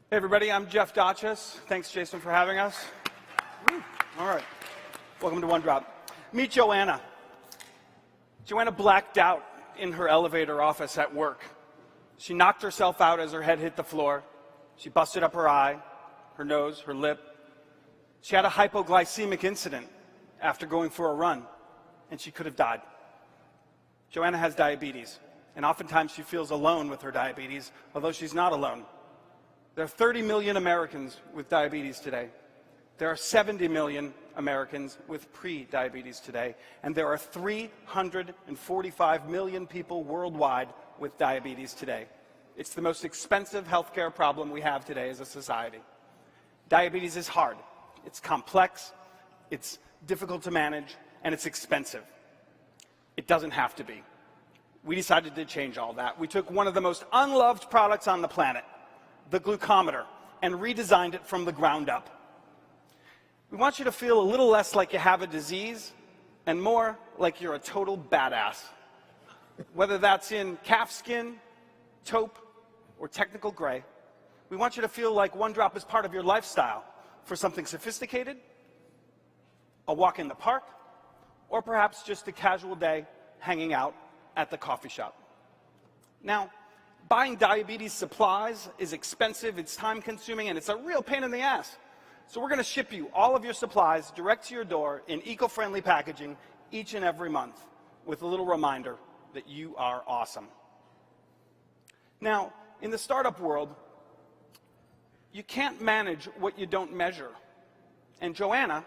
Hey everybody, I'm Jeff Dachis. Thanks, Jason, for having us. Woo. All right, welcome to One Drop. Meet Joanna. Joanna blacked out in her elevator office at work. She knocked herself out as her head hit the floor. She busted up her eye, her nose, her lip. She had a hypoglycemic incident after going for a run, and she could have died. Joanna has diabetes, and oftentimes she feels alone with her diabetes, although she's not alone. There are 30 million Americans with diabetes today. There are 70 million Americans with pre-diabetes today, and there are 345 million people worldwide with diabetes today. It's the most expensive healthcare problem we have today as a society. Diabetes is hard, it's complex, it's difficult to manage, and it's expensive. It doesn't have to be. We decided to change all that. We took one of the most unloved products on the planet, the glucometer, and redesigned it from the ground up. We want you to feel a little less like you have a disease and more like you're a total badass. Whether that's in calfskin, taupe, or technical gray, we want you to feel like One Drop is part of your lifestyle for something sophisticated, a walk in the park, or perhaps just a casual day hanging out at the coffee shop. Now, buying diabetes supplies is expensive, it's time-consuming, and it's a real pain in the ass. So we're going to ship you all of your supplies direct to your door in eco-friendly packaging each and every month with a little reminder that you are awesome. Now, in the startup world, you can't manage what you don't measure. And Joanna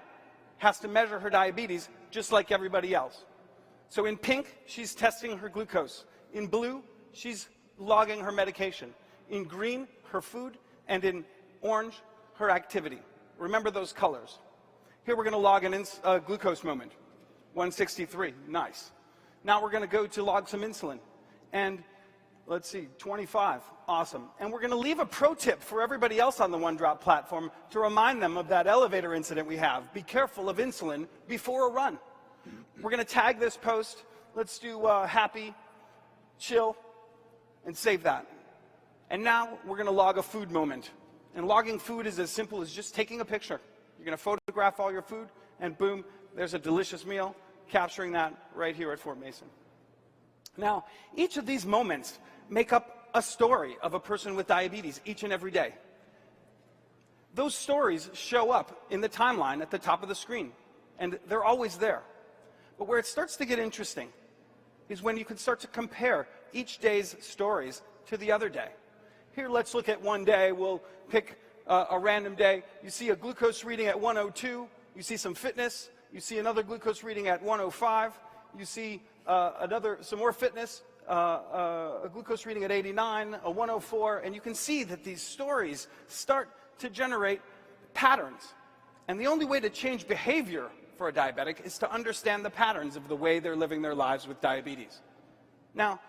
has to measure her diabetes just like everybody else. So in pink, she's testing her glucose. In blue, she's logging her medication. In green, her food, and in orange, her activity. Remember those colors. Here we're going to log a glucose moment, 163, nice. Now we're going to go to log some insulin, and let's see, 25, awesome. And we're going to leave a pro tip for everybody else on the One Drop platform to remind them of that elevator incident we have. Be careful of insulin before a run. We're going to tag this post. Let's do happy, chill, and save that. And now we're going to log a food moment. And logging food is as simple as just taking a picture. You're going to photograph all your food, and boom, there's a delicious meal, capturing that right here at Fort Mason. Now, each of these moments make up a story of a person with diabetes each and every day. Those stories show up in the timeline at the top of the screen, and they're always there. But where it starts to get interesting is when you can start to compare each day's stories to the other day. Here, let's look at one day. We'll pick a random day. You see a glucose reading at 102. You see some fitness. You see another glucose reading at 105. You see some more fitness, a glucose reading at 89, a 104. And you can see that these stories start to generate patterns. And the only way to change behavior for a diabetic is to understand the patterns of the way they're living their lives with diabetes. Now,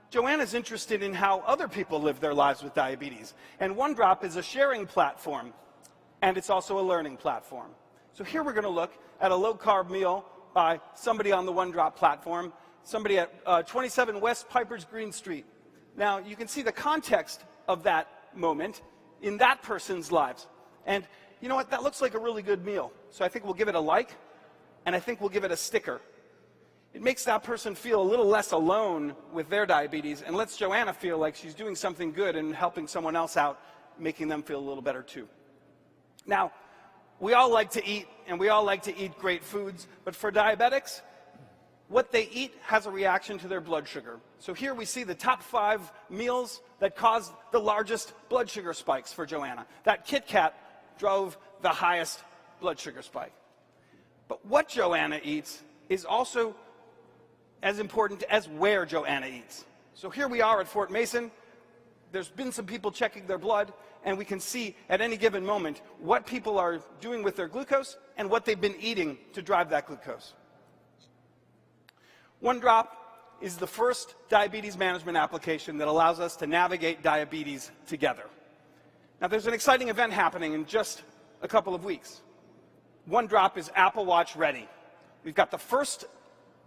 Joanna's interested in how other people live their lives with diabetes. And One Drop is a sharing platform, and it's also a learning platform. So here we're going to look at a low-carb meal by somebody on the One Drop platform, somebody at 27 West Pipers Green Street. Now, you can see the context of that moment in that person's lives. And you know what? That looks like a really good meal. So I think we'll give it a like, and I think we'll give it a sticker. It makes that person feel a little less alone with their diabetes and lets Joanna feel like she's doing something good and helping someone else out, making them feel a little better too. Now, we all like to eat, and we all like to eat great foods, but for diabetics, what they eat has a reaction to their blood sugar. So here we see the top 5 meals that caused the largest blood sugar spikes for Joanna. That Kit Kat drove the highest blood sugar spike. But what Joanna eats is also as important as where Joanna eats. So here we are at Fort Mason. There's been some people checking their blood, and we can see at any given moment what people are doing with their glucose and what they've been eating to drive that glucose. One Drop is the first diabetes management application that allows us to navigate diabetes together. Now, there's an exciting event happening in just a couple of weeks. One Drop is Apple Watch ready. We've got the first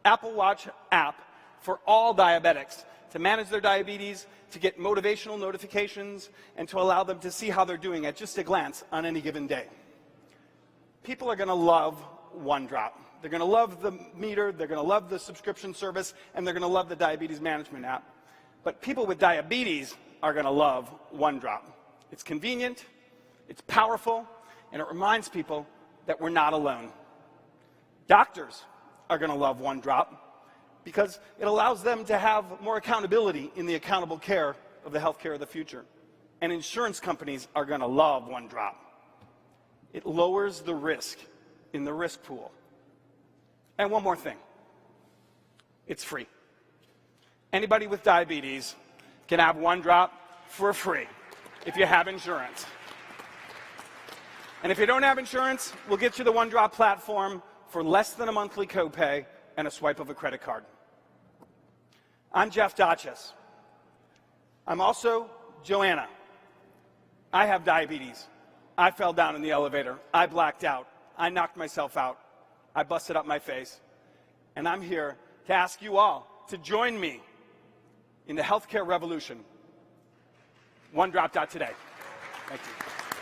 Apple Watch app for all diabetics to manage their diabetes, to get motivational notifications, and to allow them to see how they're doing at just a glance on any given day. People are going to love OneDrop. They're going to love the meter, they're going to love the subscription service, and they're going to love the diabetes management app. But people with diabetes are going to love OneDrop. It's convenient, it's powerful, and it reminds people that we're not alone. Doctors are going to love OneDrop because it allows them to have more accountability in the accountable care of the healthcare of the future. And insurance companies are going to love OneDrop. It lowers the risk in the risk pool. And one more thing, it's free. Anybody with diabetes can have OneDrop for free if you have insurance. And if you don't have insurance, we'll get you the OneDrop platform for less than a monthly copay and a swipe of a credit card. I'm Jeff Dachis. I'm also Joanna. I have diabetes. I fell down in the elevator. I blacked out. I knocked myself out. I busted up my face. And I'm here to ask you all to join me in the healthcare revolution. OneDrop.today. Thank you.